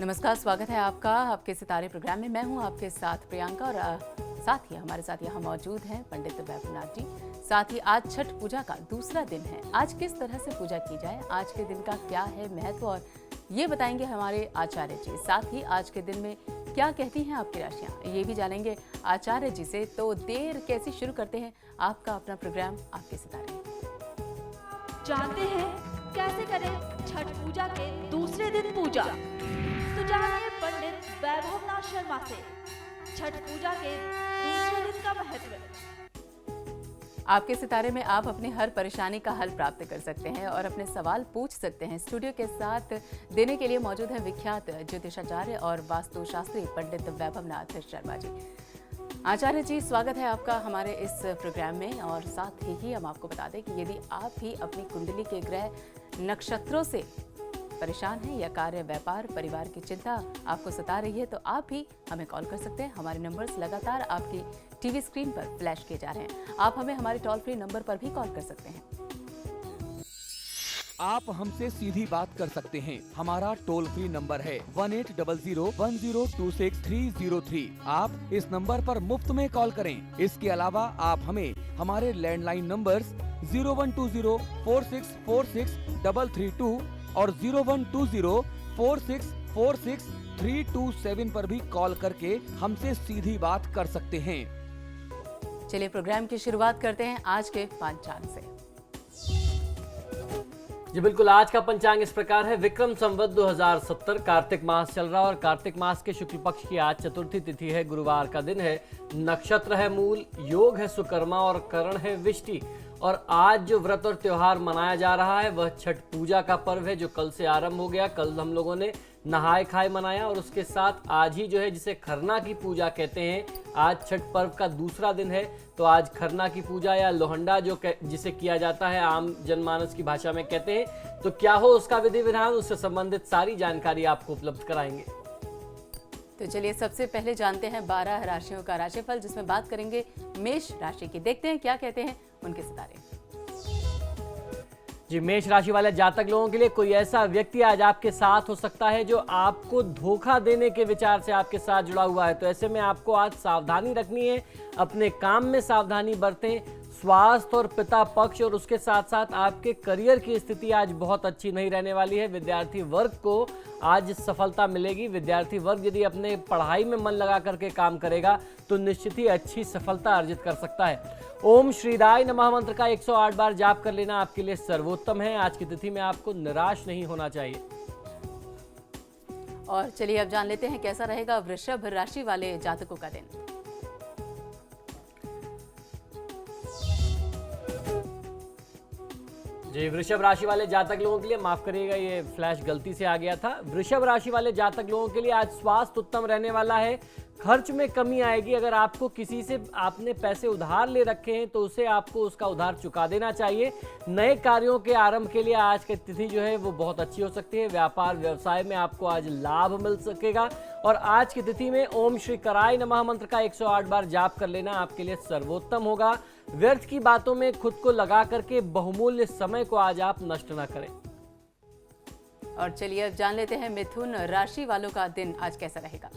नमस्कार, स्वागत है आपका आपके सितारे प्रोग्राम में। मैं हूं आपके साथ प्रियंका और साथ ही हमारे साथ यहाँ मौजूद हैं पंडित वैभवनाथ जी। साथ ही आज छठ पूजा का दूसरा दिन है। आज किस तरह से पूजा की जाए, आज के दिन का क्या है महत्व, और ये बताएंगे हमारे आचार्य जी। साथ ही आज के दिन में क्या कहती हैं आपकी राशियाँ, ये भी जानेंगे आचार्य जी से। तो देर कैसी शुरू करते हैं आपका अपना प्रोग्राम आपके सितारे। जानते हैं कैसे करें छठ पूजा के दूसरे दिन पूजा, तो जानिए पंडित वैभवनाथ शर्मा से छठ पूजा के दूसरे दिन का महत्व। आपके सितारे में आप अपनी हर परेशानी का हल प्राप्त कर सकते हैं और अपने सवाल पूछ सकते हैं। स्टूडियो के साथ देने के लिए मौजूद है विख्यात ज्योतिषाचार्य और वास्तुशास्त्री पंडित वैभवनाथ शर्मा जी। आचार्य जी, स्वागत है आपका हमारे इस प्रोग्राम में। और साथ ही हम आपको बता दें कि यदि आप भी अपनी कुंडली के ग्रह नक्षत्रों से परेशान हैं या कार्य, व्यापार, परिवार की चिंता आपको सता रही है, तो आप भी हमें कॉल कर सकते हैं। हमारे नंबर्स लगातार आपकी टीवी स्क्रीन पर फ्लैश किए जा रहे हैं। आप हमें हमारे टोल फ्री नंबर पर भी कॉल कर सकते हैं। आप हमसे सीधी बात कर सकते हैं। हमारा टोल फ्री नंबर है 18001026 आप इस नंबर पर मुफ्त में कॉल करें। इसके अलावा आप हमें हमारे लैंडलाइन नंबर्स 012046463332 और 012046463327 पर भी कॉल करके हमसे सीधी बात कर सकते हैं। चलिए प्रोग्राम की शुरुआत करते हैं आज के पंचांग से। जी बिल्कुल, आज का पंचांग इस प्रकार है। विक्रम संवत 2070 कार्तिक मास चल रहा और कार्तिक मास के शुक्ल पक्ष की आज चतुर्थी तिथि है, गुरुवार का दिन है। नक्षत्र है मूल, योग है सुकर्मा और करण है विष्टि। और आज जो व्रत और त्योहार मनाया जा रहा है वह छठ पूजा का पर्व है, जो कल से आरंभ हो गया। कल हम लोगों ने नहाए खाए मनाया और उसके साथ आज ही जो है जिसे खरना की पूजा कहते हैं, आज छठ पर्व का दूसरा दिन है। तो आज खरना की पूजा या लोहंडा जिसे किया जाता है, आम जनमानस की भाषा में कहते हैं। तो क्या हो उसका विधि विधान, उससे संबंधित सारी जानकारी आपको उपलब्ध कराएंगे। तो चलिए सबसे पहले जानते हैं 12 राशियों का राशिफल, जिसमें बात करेंगे मेष राशि की। देखते हैं क्या कहते हैं उनके सितारे। जी, मेष राशि वाले जातक लोगों के लिए कोई ऐसा व्यक्ति आज आपके साथ हो सकता है जो आपको धोखा देने के विचार से आपके साथ जुड़ा हुआ है। तो ऐसे में आपको आज सावधानी रखनी है, अपने काम में सावधानी बरतें। स्वास्थ्य और पिता पक्ष और उसके साथ साथ आपके करियर की स्थिति आज बहुत अच्छी नहीं रहने वाली है। विद्यार्थी वर्ग को आज सफलता मिलेगी। विद्यार्थी वर्ग यदि अपने पढ़ाई में मन लगा करके काम करेगा तो निश्चित ही अच्छी सफलता अर्जित कर सकता है। ओम श्रीदाय नमः मंत्र का 108 बार जाप कर लेना आपके लिए सर्वोत्तम है। आज की तिथि में आपको निराश नहीं होना चाहिए। और चलिए अब जान लेते हैं कैसा रहेगा वृषभ राशि वाले जातकों का दिन। जी, वृषभ राशि वाले जातक लोगों के लिए, माफ करिएगा ये फ्लैश गलती से आ गया था। वृषभ राशि वाले जातक लोगों के लिए आज स्वास्थ्य उत्तम रहने वाला है। खर्च में कमी आएगी। अगर आपको किसी से आपने पैसे उधार ले रखे हैं तो उसे आपको उसका उधार चुका देना चाहिए। नए कार्यों के आरंभ के लिए आज की तिथि जो है वो बहुत अच्छी हो सकती है। व्यापार व्यवसाय में आपको आज लाभ मिल सकेगा। और आज की तिथि में ओम श्री कराय नमः मंत्र का 108 बार जाप कर लेना आपके लिए सर्वोत्तम होगा। व्यर्थ की बातों में खुद को लगा करके बहुमूल्य समय को आज आप नष्ट न करें। और चलिए अब जान लेते हैं मिथुन राशि वालों का दिन आज कैसा रहेगा।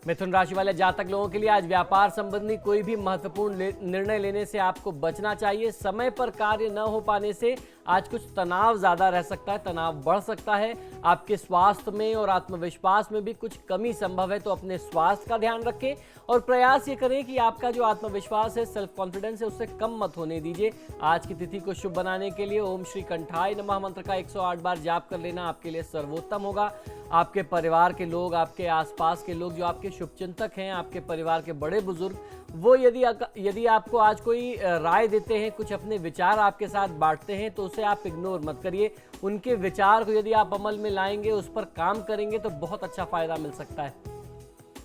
मिथुन राशि वाले जातक लोगों के लिए आज व्यापार संबंधी कोई भी महत्वपूर्ण निर्णय लेने से आपको बचना चाहिए। समय पर कार्य न हो पाने से आज कुछ तनाव ज्यादा रह सकता है, तनाव बढ़ सकता है। आपके स्वास्थ्य में और आत्मविश्वास में भी कुछ कमी संभव है, तो अपने स्वास्थ्य का ध्यान रखें और प्रयास ये करें कि आपका जो आत्मविश्वास है, सेल्फ कॉन्फिडेंस है, उससे कम मत होने दीजिए। आज की तिथि को शुभ बनाने के लिए ओम श्री कंठाय नमः मंत्र का 108 बार जाप कर लेना आपके लिए सर्वोत्तम होगा। आपके परिवार के लोग, आपके आसपास के लोग जो आपके शुभचिंतक हैं, आपके परिवार के बड़े बुजुर्ग, वो यदि आपको आज कोई राय देते हैं, कुछ अपने विचार आपके साथ बांटते हैं, तो उसे आप इग्नोर मत करिए। उनके विचार को यदि आप अमल में लाएंगे, उस पर काम करेंगे तो बहुत अच्छा फायदा मिल सकता है।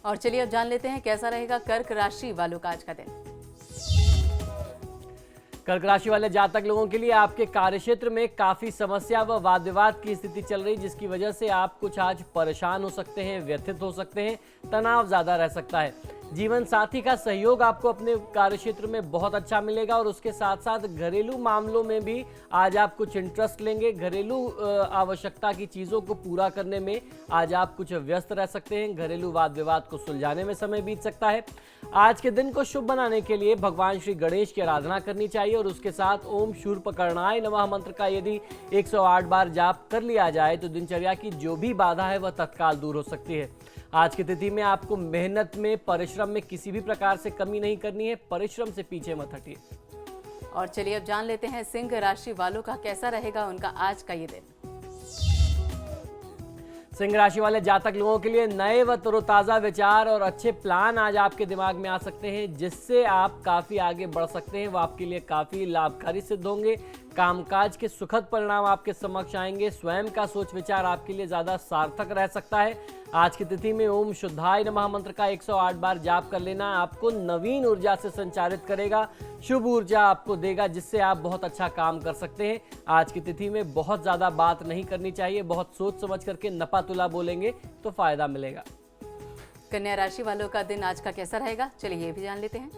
और चलिए अब जान लेते हैं कैसा रहेगा कर्क राशि वालों का आज का दिन। कर्क राशि वाले जातक लोगों के लिए आपके कार्यक्षेत्र में काफी समस्या व वाद विवाद की स्थिति चल रही, जिसकी वजह से आप कुछ आज परेशान हो सकते हैं, व्यथित हो सकते हैं, तनाव ज्यादा रह सकता है। जीवन साथी का सहयोग आपको अपने कार्यक्षेत्र में बहुत अच्छा मिलेगा और उसके साथ साथ घरेलू मामलों में भी आज आप कुछ इंटरेस्ट लेंगे। घरेलू आवश्यकता की चीज़ों को पूरा करने में आज आप कुछ व्यस्त रह सकते हैं। घरेलू वाद विवाद को सुलझाने में समय बीत सकता है। आज के दिन को शुभ बनाने के लिए भगवान श्री गणेश की आराधना करनी चाहिए और उसके साथ ओम शूर्पकर्णाय नमः मंत्र का यदि 108 बार जाप कर लिया जाए तो दिनचर्या की जो भी बाधा है वह तत्काल दूर हो सकती है। आज की तिथि में आपको मेहनत में, परिश्रम में किसी भी प्रकार से कमी नहीं करनी है। परिश्रम से पीछे मत हटिए। और चलिए अब जान लेते हैं सिंह राशि वालों का कैसा रहेगा उनका आज का ये दिन। सिंह राशि वाले जातक लोगों के लिए नए व तरोताज़ा विचार और अच्छे प्लान आज आपके दिमाग में आ सकते हैं, जिससे आप काफ़ी आगे बढ़ सकते हैं। वो आपके लिए काफ़ी लाभकारी सिद्ध होंगे। कामकाज के सुखद परिणाम आपके समक्ष आएंगे। स्वयं का सोच विचार आपके लिए ज़्यादा सार्थक रह सकता है। आज की तिथि में ओम शुद्धाय नमः मंत्र का 108 बार जाप कर लेना आपको नवीन ऊर्जा से संचारित करेगा, शुभ ऊर्जा आपको देगा, जिससे आप बहुत अच्छा काम कर सकते हैं। आज की तिथि में बहुत ज़्यादा बात नहीं करनी चाहिए। बहुत सोच समझ करके नपा तुला बोलेंगे तो फायदा मिलेगा। कन्या राशि वालों का दिन आज का कैसा रहेगा, चलिए ये भी जान लेते हैं।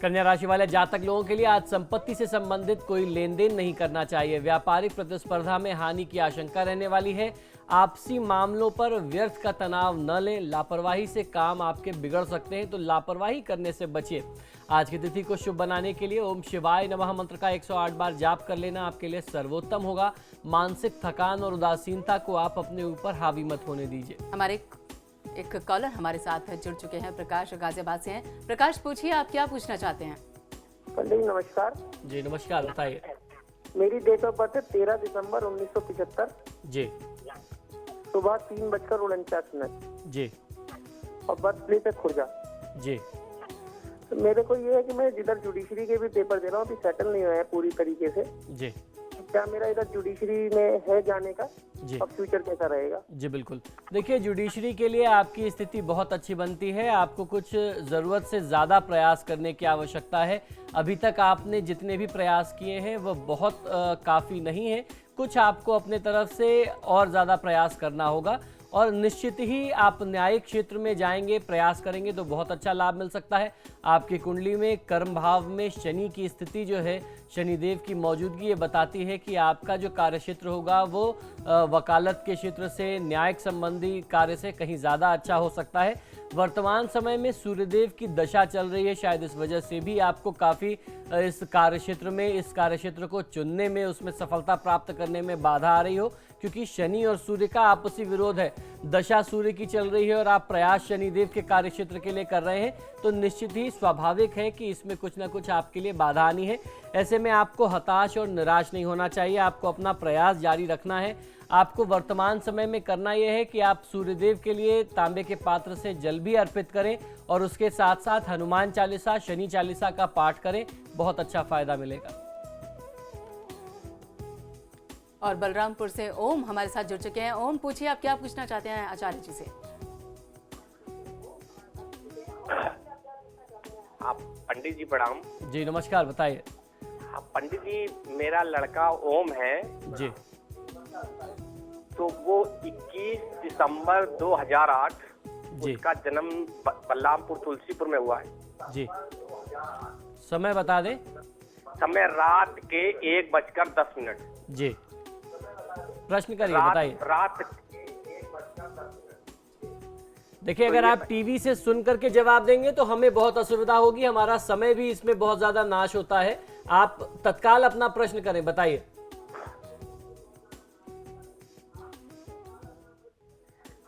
कन्या राशि वाले जातक लोगों के लिए आज संपत्ति से संबंधित कोई लेन देन नहीं करना चाहिए। व्यापारिक प्रतिस्पर्धा में हानि की आशंका रहने वाली है। आपसी मामलों पर व्यर्थ का तनाव न लें। लापरवाही से काम आपके बिगड़ सकते हैं, तो लापरवाही करने से बचिए। आज की तिथि को शुभ बनाने के लिए ओम शिवाय नमः मंत्र का 108 बार जाप कर लेना आपके लिए सर्वोत्तम होगा। मानसिक थकान और उदासीनता को आप अपने ऊपर हावी मत होने दीजिए। हमारे एक कॉलर हमारे साथ जुड़ चुके हैं, प्रकाश गाजियाबाद से हैं। प्रकाश, पूछिए आप क्या पूछना चाहते हैं। पंडित जी नमस्कार। जी नमस्कार, बताइए। मेरी डेट ऑफ बर्थ है 13 दिसंबर 1975। जी सुबह 3:49 जी और बर्थ प्लेस है खुर्जा। जी तो मेरे को ये है कि मैं जिधर जुडिशरी के भी पेपर दे रहा हूँ, अभी सेटल नहीं हुआ है पूरी तरीके से। जी क्या मेरा इधर जुडिशरी में है जाने का जी और फ्यूचर कैसा रहेगा? जी बिल्कुल। देखिए, जुडिशरी के लिए आपकी स्थिति बहुत अच्छी बनती है। आपको कुछ ज़रूरत से ज़्यादा प्रयास करने की आवश्यकता है। अभी तक आपने जितने भी प्रयास किए हैं वह बहुत काफ़ी नहीं है। कुछ आपको अपने तरफ से और ज़्यादा प्रयास करना होगा और निश्चित ही आप न्यायिक क्षेत्र में जाएंगे, प्रयास करेंगे तो बहुत अच्छा लाभ मिल सकता है। आपकी कुंडली में कर्म भाव में शनि की स्थिति जो है, शनिदेव की मौजूदगी, ये बताती है कि आपका जो कार्यक्षेत्र होगा वो वकालत के क्षेत्र से, न्यायिक संबंधी कार्य से कहीं ज़्यादा अच्छा हो सकता है। वर्तमान समय में सूर्यदेव की दशा चल रही है, शायद इस वजह से भी आपको काफ़ी इस कार्यक्षेत्र को चुनने में, उसमें सफलता प्राप्त करने में बाधा आ रही हो, क्योंकि शनि और सूर्य का आपसी विरोध है। दशा सूर्य की चल रही है और आप प्रयास शनिदेव के कार्यक्षेत्र के लिए कर रहे हैं, तो निश्चित ही स्वाभाविक है कि इसमें कुछ ना कुछ आपके लिए बाधा आनी है। ऐसे में आपको हताश और निराश नहीं होना चाहिए। आपको अपना प्रयास जारी रखना है। आपको वर्तमान समय में करना यह है कि आप सूर्यदेव के लिए तांबे के पात्र से जल भी अर्पित करें और उसके साथ साथ हनुमान चालीसा, शनि चालीसा का पाठ करें। बहुत अच्छा फायदा मिलेगा। और बलरामपुर से ओम हमारे साथ जुड़ चुके हैं। ओम, पूछिए आप क्या पूछना चाहते हैं आचार्य जी से। आप पंडित जी प्रणाम। जी नमस्कार, बताइए। हाँ पंडित जी, मेरा लड़का ओम है जी। तो वो 21 दिसंबर 2008 जी उसका जन्म बलरामपुर तुलसीपुर में हुआ है जी। समय बता दें। समय रात के 1:10 जी, प्रश्न करिए, बताइए। रात देखिए, अगर आप टीवी से सुन करके जवाब देंगे तो हमें बहुत असुविधा होगी, हमारा समय भी इसमें बहुत ज्यादा नाश होता है। आप तत्काल अपना प्रश्न करें, बताइए।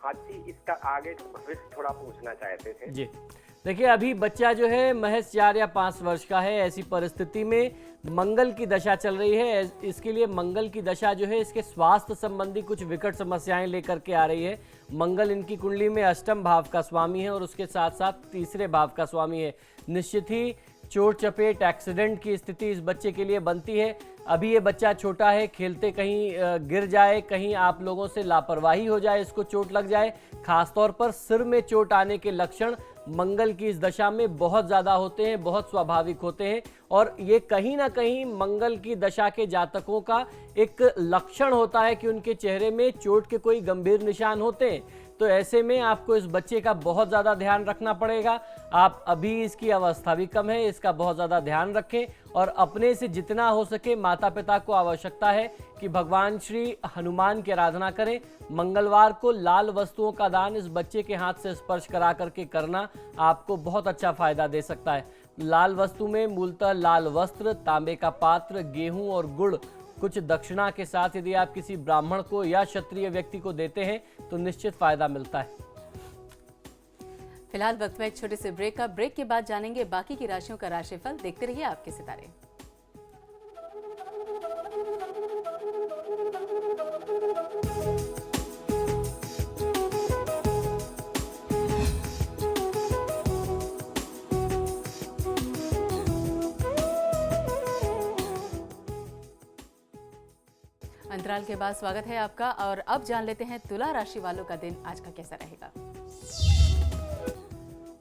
हाँ जी, इसका आगे भविष्य थोड़ा पूछना चाहते थे जी। देखिए, अभी बच्चा जो है महज 4 या 5 वर्ष का है। ऐसी परिस्थिति में मंगल की दशा चल रही है। इसके लिए मंगल की दशा जो है, इसके स्वास्थ्य संबंधी कुछ विकट समस्याएं लेकर के आ रही है। मंगल इनकी कुंडली में अष्टम भाव का स्वामी है और उसके साथ साथ तीसरे भाव का स्वामी है। निश्चित ही चोट चपेट, एक्सीडेंट की स्थिति इस बच्चे के लिए बनती है। अभी ये बच्चा छोटा है, खेलते कहीं गिर जाए, कहीं आप लोगों से लापरवाही हो जाए, इसको चोट लग जाए। खासतौर पर सिर में चोट आने के लक्षण मंगल की इस दशा में बहुत ज़्यादा होते हैं, बहुत स्वाभाविक होते हैं और ये कहीं ना कहीं मंगल की दशा के जातकों का एक लक्षण होता है कि उनके चेहरे में चोट के कोई गंभीर निशान होते हैं। तो ऐसे में आपको इस बच्चे का बहुत ज़्यादा ध्यान रखना पड़ेगा। आप अभी इसकी अवस्था भी कम है, इसका बहुत ज़्यादा ध्यान रखें और अपने से जितना हो सके माता पिता को आवश्यकता है कि भगवान श्री हनुमान की आराधना करें। मंगलवार को लाल वस्तुओं का दान इस बच्चे के हाथ से स्पर्श करा करके करना आपको बहुत अच्छा फायदा दे सकता है। लाल वस्तु में मूलतः लाल वस्त्र, तांबे का पात्र, गेहूं और गुड़ कुछ दक्षिणा के साथ यदि आप किसी ब्राह्मण को या क्षत्रिय व्यक्ति को देते हैं तो निश्चित फायदा मिलता है। फिलहाल वक्त में एक छोटे से ब्रेक का। ब्रेक के बाद जानेंगे बाकी की राशियों का राशिफल। देखते रहिए आपके सितारे। अंतराल के बाद स्वागत है आपका और अब जान लेते हैं तुला राशि वालों का दिन आज का कैसा रहेगा।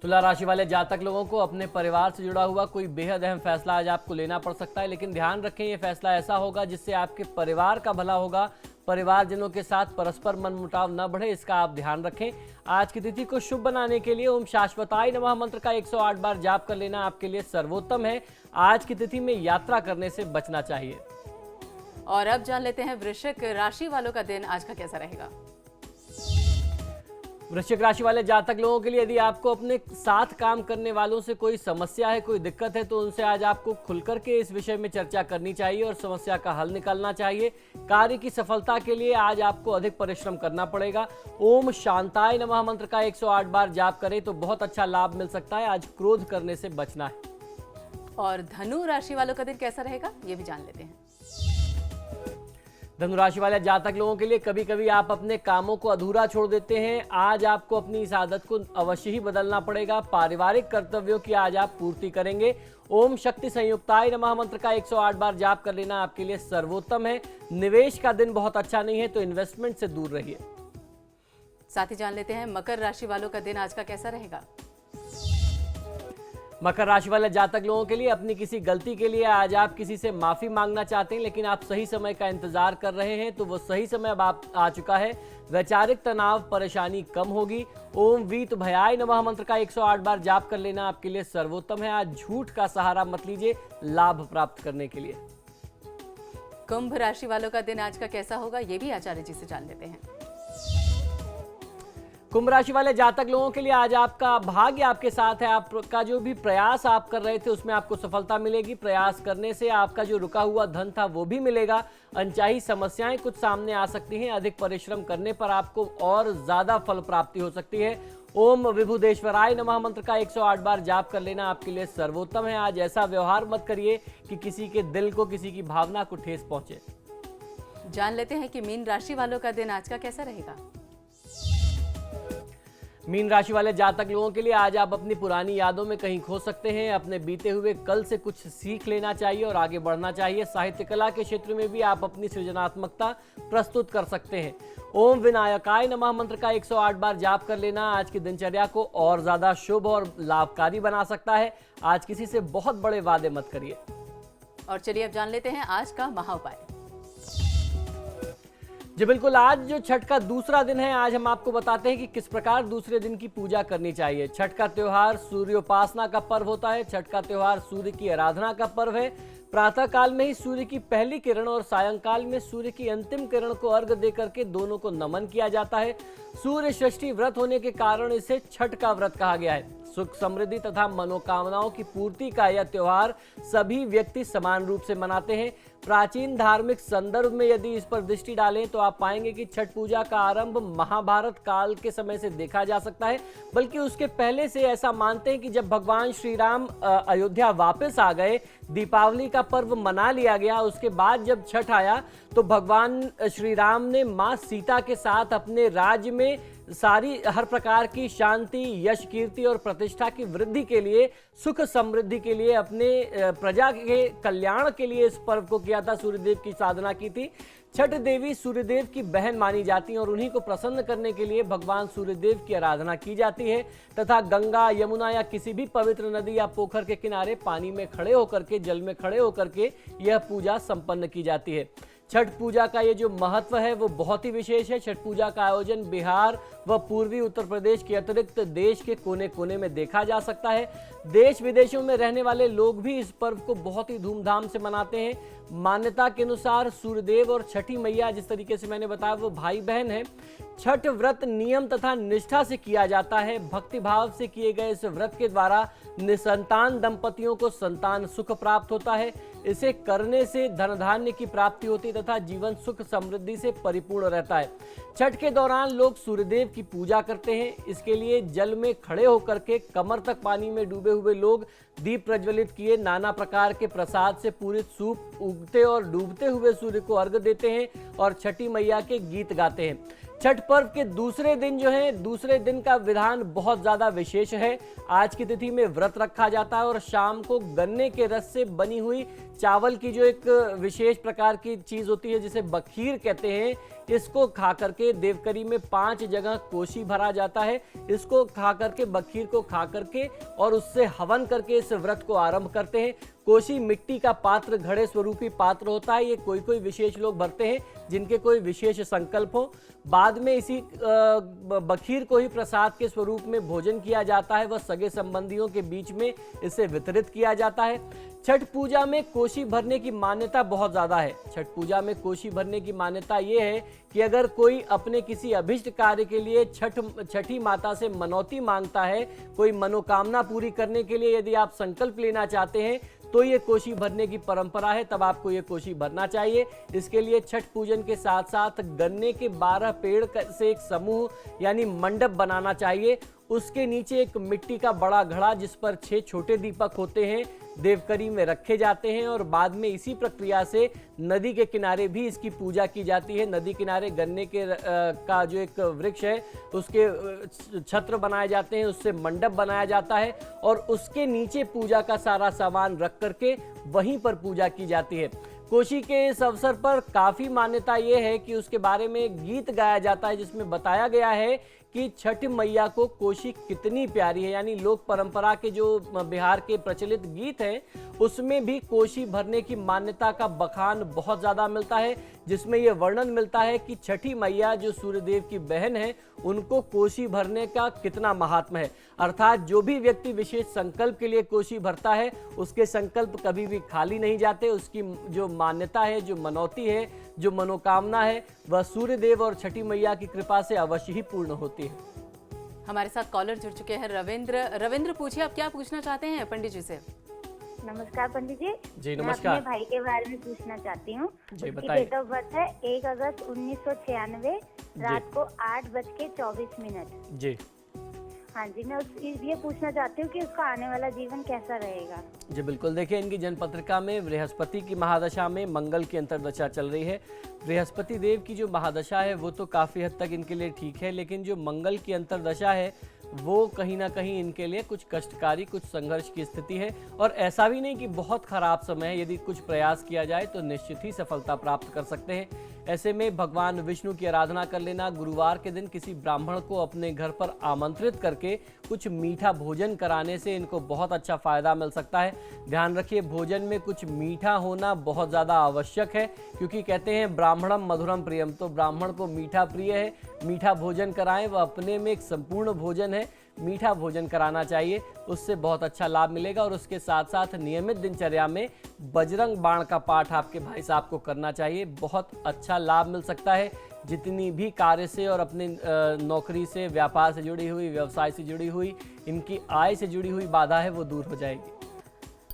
तुला राशि वाले जातक लोगों को अपने परिवार से जुड़ा हुआ कोई बेहद अहम फैसला आज आपको लेना पड़ सकता है, लेकिन ध्यान रखें ये फैसला ऐसा होगा जिससे आपके परिवार का भला होगा। परिवारजनों के साथ परस्पर मनमुटाव न बढ़े, इसका आप ध्यान रखें। आज की तिथि को शुभ बनाने के लिए ओम शाश्वताय नमः मंत्र का 108 बार जाप कर लेना आपके लिए सर्वोत्तम है। आज की तिथि में यात्रा करने से बचना चाहिए। और अब जान लेते हैं वृश्चिक राशि वालों का दिन आज का कैसा रहेगा। वृश्चिक राशि वाले जातक लोगों के लिए यदि आपको अपने साथ काम करने वालों से कोई समस्या है, कोई दिक्कत है, तो उनसे आज आपको खुलकर के इस विषय में चर्चा करनी चाहिए और समस्या का हल निकालना चाहिए। कार्य की सफलता के लिए आज आपको अधिक परिश्रम करना पड़ेगा। ओम शांताय नमः मंत्र का 108 बार जाप करें तो बहुत अच्छा लाभ मिल सकता है। आज क्रोध करने से बचना है। और धनु राशि वालों का दिन कैसा रहेगा ये भी जान लेते हैं। धनु राशि वाले जातक लोगों के लिए कभी कभी आप अपने कामों को अधूरा छोड़ देते हैं। आज आपको अपनी इस आदत को अवश्य ही बदलना पड़ेगा। पारिवारिक कर्तव्यों की आज आप पूर्ति करेंगे। ओम शक्ति संयुक्ताय नमः मंत्र का 108 बार जाप कर लेना आपके लिए सर्वोत्तम है। निवेश का दिन बहुत अच्छा नहीं है तो इन्वेस्टमेंट से दूर रहिए। साथ ही जान लेते हैं मकर राशि वालों का दिन आज का कैसा रहेगा। मकर राशि वाले जातक लोगों के लिए अपनी किसी गलती के लिए आज आप किसी से माफी मांगना चाहते हैं, लेकिन आप सही समय का इंतजार कर रहे हैं, तो वो सही समय अब आप आ चुका है। वैचारिक तनाव परेशानी कम होगी। ओम वीत भयाय नमः मंत्र का 108 बार जाप कर लेना आपके लिए सर्वोत्तम है। आज झूठ का सहारा मत लीजिए लाभ प्राप्त करने के लिए। कुंभ राशि वालों का दिन आज का कैसा होगा ये भी आचार्य जी से जान लेते हैं। कुंभ राशि वाले जातक लोगों के लिए आज आपका भाग्य आपके साथ है। आपका जो भी प्रयास आप कर रहे थे उसमें आपको सफलता मिलेगी। प्रयास करने से आपका जो रुका हुआ धन था वो भी मिलेगा। अनचाही समस्याएं कुछ सामने आ सकती हैं। अधिक परिश्रम करने पर आपको और ज्यादा फल प्राप्ति हो सकती है। ओम विभुदेश्वराय नमः मंत्र का 108 बार जाप कर लेना आपके लिए सर्वोत्तम है। आज ऐसा व्यवहार मत करिए कि किसी के दिल को, किसी की भावना को ठेस पहुंचे। जान लेते हैं कि मीन राशि वालों का दिन आज का कैसा रहेगा। मीन राशि वाले जातक लोगों के लिए आज आप अपनी पुरानी यादों में कहीं खो सकते हैं। अपने बीते हुए कल से कुछ सीख लेना चाहिए और आगे बढ़ना चाहिए। साहित्य कला के क्षेत्र में भी आप अपनी सृजनात्मकता प्रस्तुत कर सकते हैं। ओम विनायकाय नमः मंत्र का 108 बार जाप कर लेना आज की दिनचर्या को और ज्यादा शुभ और लाभकारी बना सकता है। आज किसी से बहुत बड़े वादे मत करिए। और चलिए अब जान लेते हैं आज का महाउपाय। जी बिल्कुल, आज जो छठ का दूसरा दिन है, आज हम आपको बताते हैं कि किस प्रकार दूसरे दिन की पूजा करनी चाहिए। छठ का त्योहार सूर्योपासना का पर्व होता है। छठ का त्योहार सूर्य की आराधना का पर्व है। प्रातः काल में ही सूर्य की पहली किरण और सायंकाल में सूर्य की अंतिम किरण को अर्घ्य देकर के दोनों को नमन किया जाता है। सूर्य षष्ठी व्रत होने के कारण इसे छठ का व्रत कहा गया है। सुख समृद्धि तथा मनोकामनाओं की पूर्ति का यह त्योहार सभी व्यक्ति समान रूप से मनाते हैं। प्राचीन धार्मिक संदर्भ में यदि इस पर दृष्टि डालें तो आप पाएंगे कि छठ पूजा का आरंभ महाभारत काल के समय से देखा जा सकता है। बल्कि उसके पहले से ऐसा मानते हैं कि जब भगवान श्री राम अयोध्या वापस आ गए, दीपावली का पर्व मना लिया गया, उसके बाद जब छठ आया तो भगवान श्री राम ने माँ सीता के साथ अपने राज्य में हर प्रकार की शांति, यश, कीर्ति और प्रतिष्ठा की वृद्धि के लिए, सुख समृद्धि के लिए, अपने प्रजा के कल्याण के लिए इस पर्व को किया था। सूर्यदेव की साधना की थी। छठ देवी सूर्यदेव की बहन मानी जाती हैं और उन्हीं को प्रसन्न करने के लिए भगवान सूर्यदेव की आराधना की जाती है तथा गंगा, यमुना या किसी भी पवित्र नदी या पोखर के किनारे पानी में खड़े होकर के, जल में खड़े होकर के यह पूजा संपन्न की जाती है। छठ पूजा का ये जो महत्व है वो बहुत ही विशेष है। छठ पूजा का आयोजन बिहार व पूर्वी उत्तर प्रदेश के अतिरिक्त देश के कोने कोने में देखा जा सकता है। देश विदेशों में रहने वाले लोग भी इस पर्व को बहुत ही धूमधाम से मनाते हैं। मान्यता के अनुसार सूर्यदेव और छठी मैया, जिस तरीके से मैंने बताया, वो भाई बहन है। छठ व्रत नियम तथा निष्ठा से किया जाता है। भक्ति भाव से किए गए इस व्रत के द्वारा निसंतान दंपतियों को संतान सुख प्राप्त होता है। इसे करने से धन धान्य की प्राप्ति होती तथा जीवन सुख समृद्धि से परिपूर्ण रहता है। छठ के दौरान लोग सूर्यदेव की पूजा करते हैं। इसके लिए जल में खड़े होकर के कमर तक पानी में डूबे हुए लोग दीप प्रज्वलित किए नाना प्रकार के प्रसाद से पूरित सूप, उगते और डूबते हुए सूर्य को अर्घ्य देते हैं और छठी मैया के गीत गाते हैं। छठ पर्व के दूसरे दिन जो है, दूसरे दिन का विधान बहुत ज्यादा विशेष है। आज की तिथि में व्रत रखा जाता है और शाम को गन्ने के रस से बनी हुई चावल की जो एक विशेष प्रकार की चीज होती है जिसे बखीर कहते हैं, इसको खा करके देवकरी में 5 जगह कोशी भरा जाता है। इसको खा करके, बखीर को खा करके और उससे हवन करके इस व्रत को आरंभ करते हैं। कोशी मिट्टी का पात्र, घड़े स्वरूपी पात्र होता है। ये कोई विशेष लोग भरते हैं जिनके कोई विशेष संकल्प हो। बाद में इसी बखीर को ही प्रसाद के स्वरूप में भोजन किया जाता है व सगे संबंधियों के बीच में इसे वितरित किया जाता है। छठ पूजा में कोशी भरने की मान्यता बहुत ज्यादा है। छठ पूजा में कोशी भरने की मान्यता ये है कि अगर कोई अपने किसी अभिष्ट कार्य के लिए छठी माता से मनौती मांगता है, कोई मनोकामना पूरी करने के लिए यदि आप संकल्प लेना चाहते हैं तो ये कोशी भरने की परंपरा है, तब आपको ये कोशी भरना चाहिए। इसके लिए छठ पूजन के साथ साथ गन्ने के 12 पेड़ से एक समूह यानी मंडप बनाना चाहिए। उसके नीचे एक मिट्टी का बड़ा घड़ा जिस पर 6 छोटे दीपक होते हैं देवकरी में रखे जाते हैं और बाद में इसी प्रक्रिया से नदी के किनारे भी इसकी पूजा की जाती है। नदी किनारे गन्ने के का जो एक वृक्ष है उसके छत्र बनाए जाते हैं, उससे मंडप बनाया जाता है और उसके नीचे पूजा का सारा सामान रख करके वहीं पर पूजा की जाती है। कोशी के इस अवसर पर काफी मान्यता ये है कि उसके बारे में गीत गाया जाता है जिसमें बताया गया है कि छठ मैया को कोशी कितनी प्यारी है। यानी लोक परंपरा के जो बिहार के प्रचलित गीत हैं उसमें भी कोशी भरने की मान्यता का बखान बहुत ज्यादा मिलता है, जिसमें यह वर्णन मिलता है कि छठी मैया जो सूर्यदेव की बहन है उनको कोशी भरने का कितना महात्म्य है। अर्थात जो भी व्यक्ति विशेष संकल्प के लिए कोशी भरता है उसके संकल्प कभी भी खाली नहीं जाते। उसकी जो मान्यता है, जो मनौती है, जो मनोकामना है, वह सूर्यदेव और छठी मैया की कृपा से अवश्य ही पूर्ण होती है। हमारे साथ कॉलर जुड़ चुके हैं रविंद्र पूछिए, आप क्या पूछना चाहते हैं पंडित जी से? नमस्कार पंडित जी। जी मैं नमस्कार। अपने भाई के बारे में पूछना चाहती हूँ। जी उसकी बताइए। डेट ऑफ बर्थ है 1 अगस्त 1996 रात को 8:24। जी हाँ जी, मैं ये पूछना चाहती हूँ कि उसका आने वाला जीवन कैसा रहेगा। जी बिल्कुल, देखिए इनकी जन्मपत्रिका में बृहस्पति की महादशा में मंगल की अंतर्दशा चल रही है। बृहस्पति देव की जो महादशा है वो तो काफ़ी हद तक इनके लिए ठीक है, लेकिन जो मंगल की अंतर्दशा है वो कहीं ना कहीं इनके लिए कुछ कष्टकारी, कुछ संघर्ष की स्थिति है। और ऐसा भी नहीं कि बहुत खराब समय है, यदि कुछ प्रयास किया जाए तो निश्चित ही सफलता प्राप्त कर सकते हैं। ऐसे में भगवान विष्णु की आराधना कर लेना, गुरुवार के दिन किसी ब्राह्मण को अपने घर पर आमंत्रित करके कुछ मीठा भोजन कराने से इनको बहुत अच्छा फायदा मिल सकता है। ध्यान रखिए, भोजन में कुछ मीठा होना बहुत ज़्यादा आवश्यक है, क्योंकि कहते हैं ब्राह्मणम मधुरम प्रियम, तो ब्राह्मण को मीठा प्रिय है। मीठा भोजन कराएं, वह अपने में एक संपूर्ण भोजन है। मीठा भोजन कराना चाहिए, उससे बहुत अच्छा लाभ मिलेगा। और उसके साथ साथ नियमित दिनचर्या में बजरंग बाण का पाठ आपके भाई साहब को करना चाहिए, बहुत अच्छा लाभ मिल सकता है। जितनी भी कार्य से और अपने नौकरी से, व्यापार से जुड़ी हुई, व्यवसाय से जुड़ी हुई, इनकी आय से जुड़ी हुई बाधा है वो दूर हो जाएगी।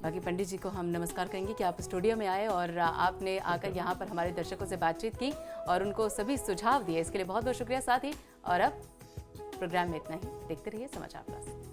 बाकी पंडित जी को हम नमस्कार कहेंगे कि आप स्टूडियो में आए और आपने आकर यहाँ पर हमारे दर्शकों से बातचीत की और उनको सभी सुझाव दिए, इसके लिए बहुत बहुत शुक्रिया। साथ ही और अब प्रोग्राम में इतना ही, देखते रहिए समाचार प्लस।